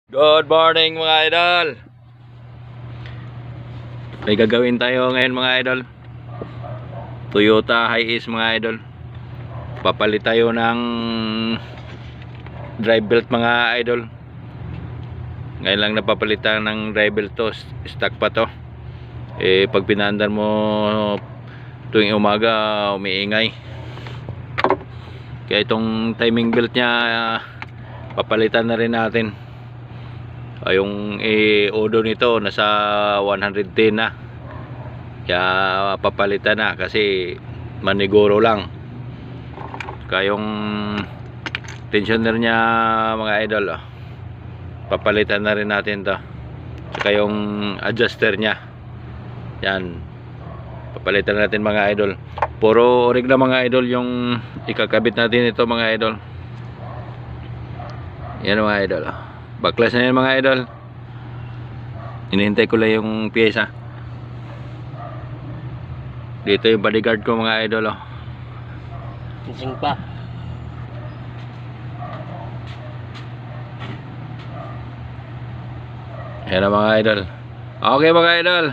Good morning mga idol. May gagawin tayo ngayon mga idol. Toyota Hiace mga idol. Papalit tayo ng drive belt mga idol. Ngayon lang napapalitan ng drive belt to. Stock pa to. Pag pinaandar mo tuwing umaga umiingay. Kaya itong timing belt nya papalitan na rin natin. Yung odo nito nasa 110 na, kaya papalitan na kasi maniguro lang. Kaya yung tensioner nya mga idol papalitan na rin natin to. Saka yung adjuster nya yan papalitan natin mga idol. Puro orig na mga idol yung ikakabit natin ito mga idol. Yan mga idol. Baklas na yan mga idol. Hinihintay ko lang yung pyesa. Dito yung bodyguard ko mga idol. Gising pa. Yan na mga idol. Okay mga idol.